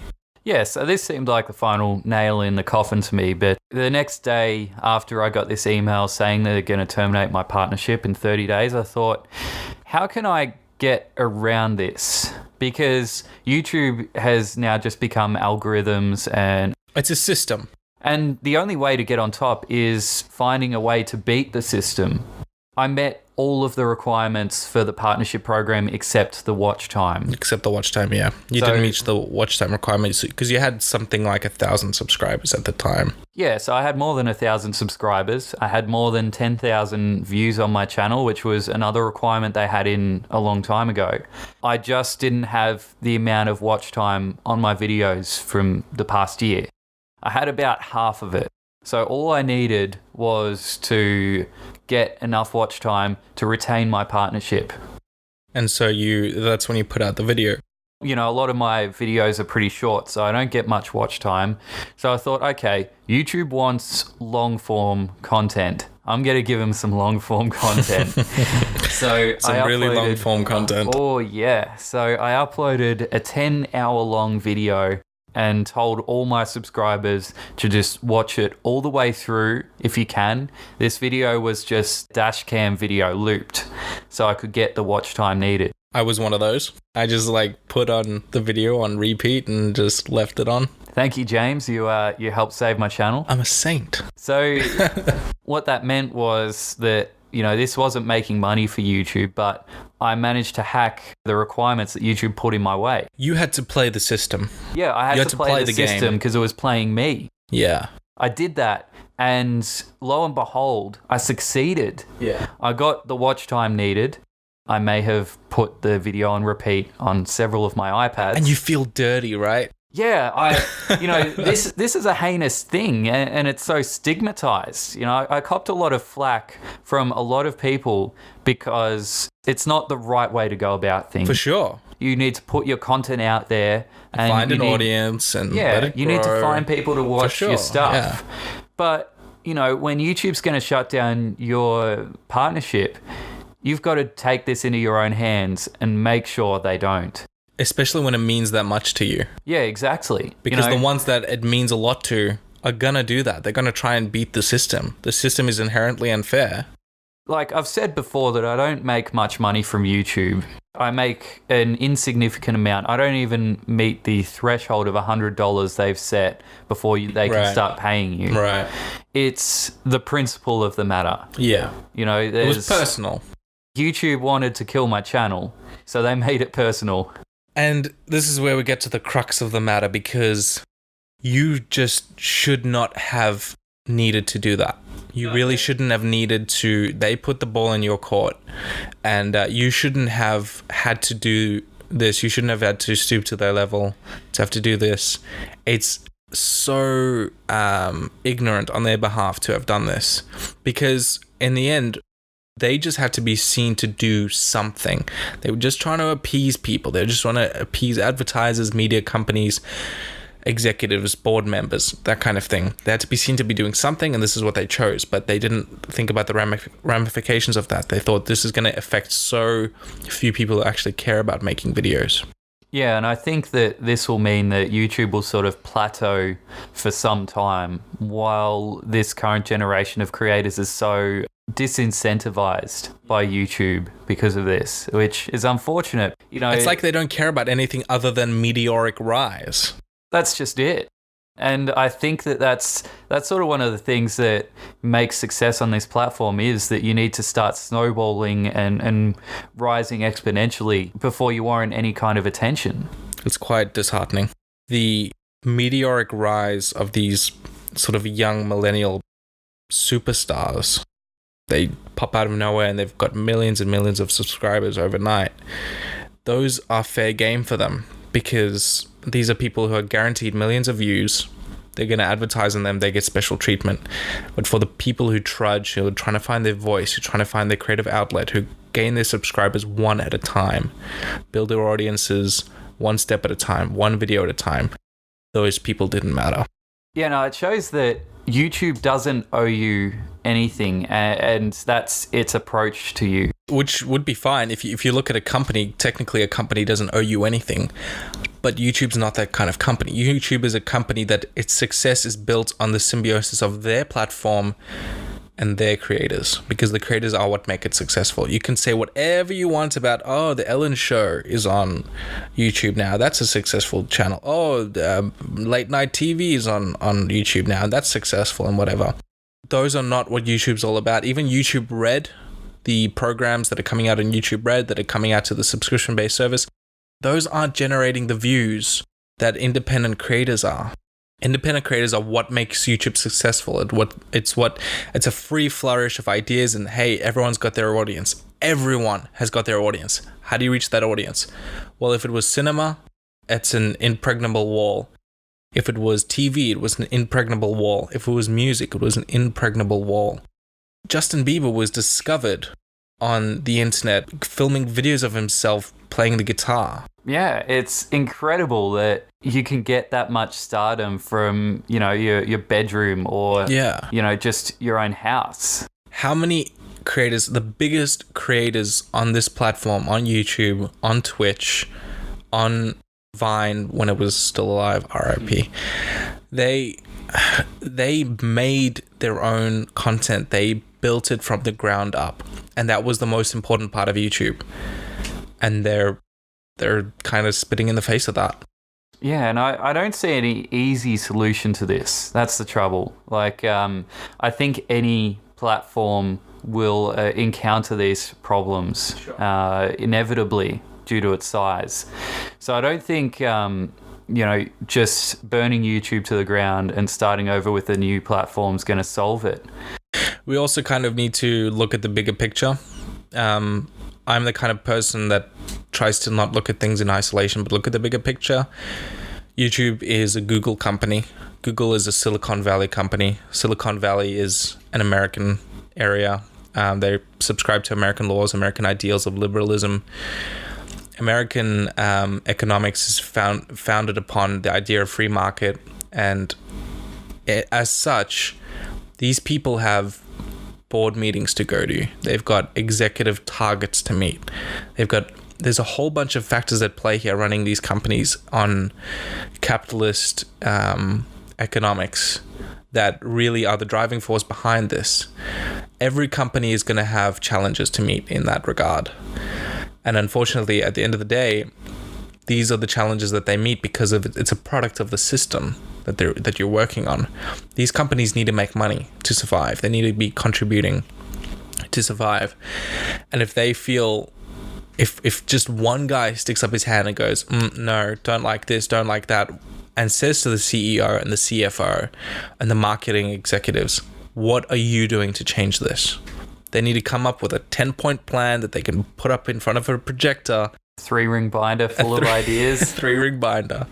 Yeah, so this seemed like the final nail in the coffin to me, but the next day after I got this email saying they're going to terminate my partnership in 30 days, I thought, how can I get around this? Because YouTube has now just become algorithms and... It's a system. And the only way to get on top is finding a way to beat the system. I met all of the requirements for the partnership program except the watch time. Except the watch time, yeah. You didn't reach the watch time requirements because you had something like 1,000 subscribers at the time. Yeah, so I had more than 1,000 subscribers. I had more than 10,000 views on my channel, which was another requirement they had in a long time ago. I just didn't have the amount of watch time on my videos from the past year. I had about half of it. So all I needed was to get enough watch time to retain my partnership. And so that's when you put out the video. You know, a lot of my videos are pretty short, so I don't get much watch time. So I thought, okay, YouTube wants long form content. I'm going to give them some long form content. So some really long form content. Oh yeah. So I uploaded a 10-hour long video and told all my subscribers to just watch it all the way through if you can. This video was just dash cam video looped, so I could get the watch time needed. I was one of those. I just put on the video on repeat and just left it on. Thank you, James. You helped save my channel. I'm a saint. So what that meant was that, you know, this wasn't making money for YouTube, but I managed to hack the requirements that YouTube put in my way. You had to play the system. Yeah, I had to play the system because it was playing me. Yeah. I did that, and lo and behold, I succeeded. Yeah. I got the watch time needed. I may have put the video on repeat on several of my iPads. And you feel dirty, right? Yeah, this is a heinous thing, and it's so stigmatized. You know, I copped a lot of flack from a lot of people because it's not the right way to go about things. For sure. You need to put your content out there and find an audience and let it grow. You need to find people to watch your stuff. Yeah. But, you know, when YouTube's going to shut down your partnership, you've got to take this into your own hands and make sure they don't. Especially when it means that much to you. Yeah, exactly. Because the ones that it means a lot to are going to do that. They're going to try and beat the system. The system is inherently unfair. Like I've said before that I don't make much money from YouTube. I make an insignificant amount. I don't even meet the threshold of $100 they've set before they can start paying you. Right. It's the principle of the matter. Yeah. You know, it was personal. YouTube wanted to kill my channel, so they made it personal. And this is where we get to the crux of the matter, because you just should not have needed to do that. You really shouldn't have needed to. They put the ball in your court, and you shouldn't have had to do this. You shouldn't have had to stoop to their level to have to do this. It's so ignorant on their behalf to have done this, because in the end, they just had to be seen to do something. They were just trying to appease people. They were just trying to appease advertisers, media companies, executives, board members, that kind of thing. They had to be seen to be doing something, and this is what they chose. But they didn't think about the ramifications of that. They thought this is going to affect so few people who actually care about making videos. Yeah, and I think that this will mean that YouTube will sort of plateau for some time while this current generation of creators is so disincentivized by YouTube because of this, which is unfortunate. You know, it's like they don't care about anything other than meteoric rise. That's just it. And I think that that's sort of one of the things that makes success on this platform is that you need to start snowballing and rising exponentially before you warrant any kind of attention. It's quite disheartening. The meteoric rise of these sort of young millennial superstars, they pop out of nowhere and they've got millions and millions of subscribers overnight. Those are fair game for them, because these are people who are guaranteed millions of views. They're going to advertise on them. They get special treatment. But for the people who trudge, who are trying to find their voice, who are trying to find their creative outlet, who gain their subscribers one at a time, build their audiences one step at a time, one video at a time, those people didn't matter. Yeah, no, it shows that YouTube doesn't owe you anything, and that's its approach to you. Which would be fine if you look at a company. Technically, a company doesn't owe you anything, but YouTube's not that kind of company. YouTube is a company that its success is built on the symbiosis of their platform and their creators, because the creators are what make it successful. You can say whatever you want about, oh, the Ellen Show is on YouTube now, that's a successful channel. Oh, late night TV is on YouTube now, and that's successful, and whatever. Those are not what YouTube's all about. Even YouTube Red, the programs that are coming out on YouTube Red, that are coming out to the subscription-based service, those aren't generating the views that independent creators are. Independent creators are what makes YouTube successful. It's a free flourish of ideas, and hey, everyone's got their audience. Everyone has got their audience. How do you reach that audience? Well, if it was cinema, it's an impregnable wall. If it was TV, it was an impregnable wall. If it was music, it was an impregnable wall. Justin Bieber was discovered on the internet filming videos of himself playing the guitar. Yeah, it's incredible that you can get that much stardom from, your bedroom or, just your own house. How many creators, the biggest creators on this platform, on YouTube, on Twitch, on Vine when it was still alive, RIP, they made their own content. They built it from the ground up, and that was the most important part of YouTube. And they're kind of spitting in the face of that. Yeah, and I don't see any easy solution to this. That's the trouble. I think any platform will encounter these problems inevitably due to its size. So I don't think, just burning YouTube to the ground and starting over with a new platform is going to solve it. We also kind of need to look at the bigger picture. I'm the kind of person that tries to not look at things in isolation, but look at the bigger picture. YouTube is a Google company. Google is a Silicon Valley company. Silicon Valley is an American area. They subscribe to American laws, American ideals of liberalism. American economics is founded upon the idea of free market, and as such, these people have board meetings to go to. They've got executive targets to meet. There's a whole bunch of factors at play here running these companies on capitalist economics that really are the driving force behind this. Every company is going to have challenges to meet in that regard. And unfortunately, at the end of the day, these are the challenges that they meet because it's a product of the system that you're working on. These companies need to make money to survive. They need to be contributing to survive. And if they feel, if just one guy sticks up his hand and goes, no, don't like this, don't like that, and says to the CEO and the CFO and the marketing executives, what are you doing to change this? They need to come up with a 10-point plan that they can put up in front of a projector. 3-ring binder full of ideas. 3-ring binder.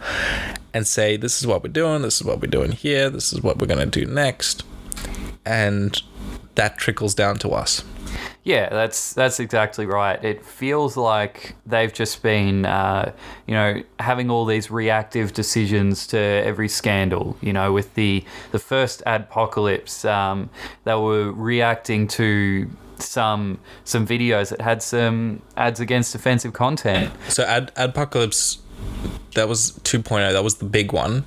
And say, this is what we're doing, this is what we're doing here, this is what we're going to do next. And that trickles down to us. Yeah, that's exactly right. It feels like they've just been, having all these reactive decisions to every scandal. With the first adpocalypse, they were reacting to some videos that had some ads against offensive content. So adpocalypse, that was 2.0. That was the big one.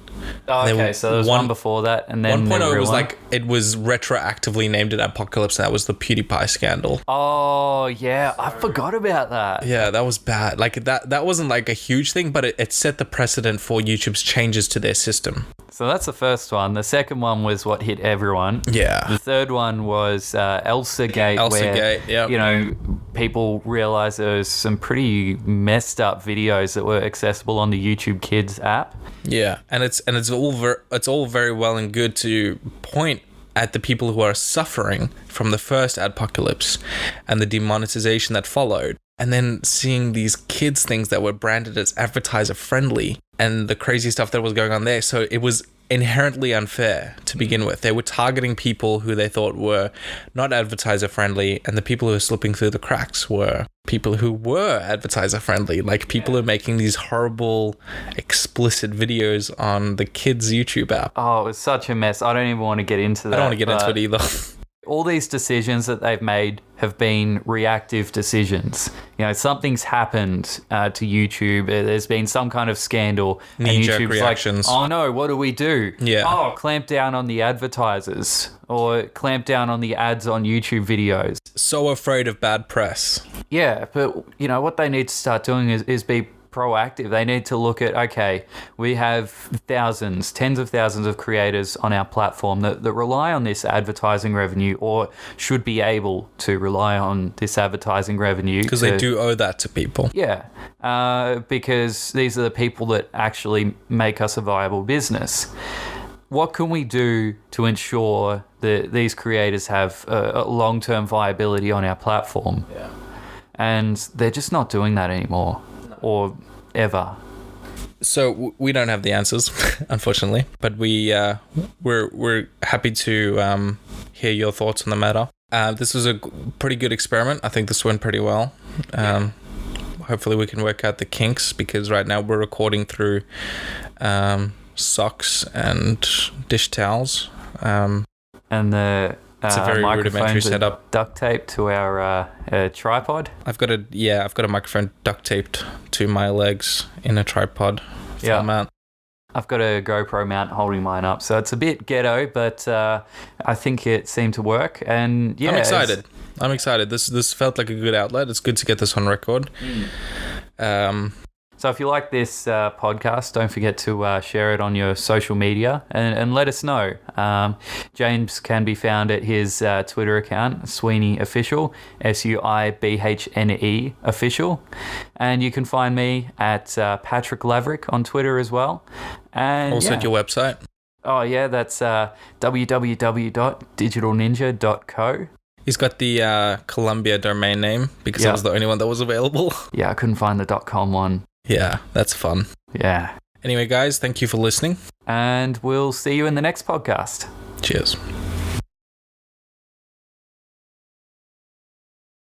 Oh, okay, so there was one before that, and then 1.0 was it was retroactively named it Apocalypse. That was the PewDiePie scandal. Oh yeah, I forgot about that. Yeah, that was bad. That wasn't a huge thing, but it set the precedent for YouTube's changes to their system. So that's the first one. The second one was what hit everyone. Yeah. The third one was ElsaGate, where yep. People realized there was some pretty messed up videos that were accessible on the YouTube Kids app. Yeah, and it's all very well and good to point at the people who are suffering from the first adpocalypse and the demonetization that followed. and then seeing these kids things that were branded as advertiser friendly and the crazy stuff that was going on there. So it was inherently unfair to begin with. They were targeting people who they thought were not advertiser friendly, and the people who were slipping through the cracks were people who were advertiser friendly, like people who are making these horrible explicit videos on the kids' YouTube app. Oh, it was such a mess. I don't even want to get into that. I don't want to get into it either. All these decisions that they've made have been reactive decisions. You know, something's happened to YouTube. There's been some kind of scandal. Knee-jerk YouTube's reactions. like, oh no, what do we do? Yeah. Oh, clamp down on the advertisers or clamp down on the ads on YouTube videos. So afraid of bad press. Yeah, but you know, what they need to start doing is be proactive. They need to look at, okay, we have thousands, tens of thousands of creators on our platform that rely on this advertising revenue, or should be able to rely on this advertising revenue. Because they do owe that to people. Yeah, because these are the people that actually make us a viable business. What can we do to ensure that these creators have a long-term viability on our platform? Yeah. And they're just not doing that anymore. Or ever. So we don't have the answers, unfortunately, but we're happy to hear your thoughts on the matter. This was a pretty good experiment. I think this went pretty well. Hopefully we can work out the kinks, because right now we're recording through socks and dish towels. And the it's a very rudimentary setup. Duct taped to our tripod. I've got a microphone duct taped to my legs in a tripod mount. I've got a GoPro mount holding mine up, so it's a bit ghetto, but I think it seemed to work. And yeah, I'm excited. This felt like a good outlet. It's good to get this on record. So if you like this podcast, don't forget to share it on your social media and let us know. James can be found at his Twitter account, Suibhne Official, Suibhne Official. And you can find me at Patrick Laverick on Twitter as well. And also at your website. Oh, yeah, that's www.digitalninja.co. He's got the Columbia domain name because that was the only one that was available. Yeah, I couldn't find the .com one. Yeah, that's fun. Yeah. Anyway, guys, thank you for listening. And we'll see you in the next podcast. Cheers.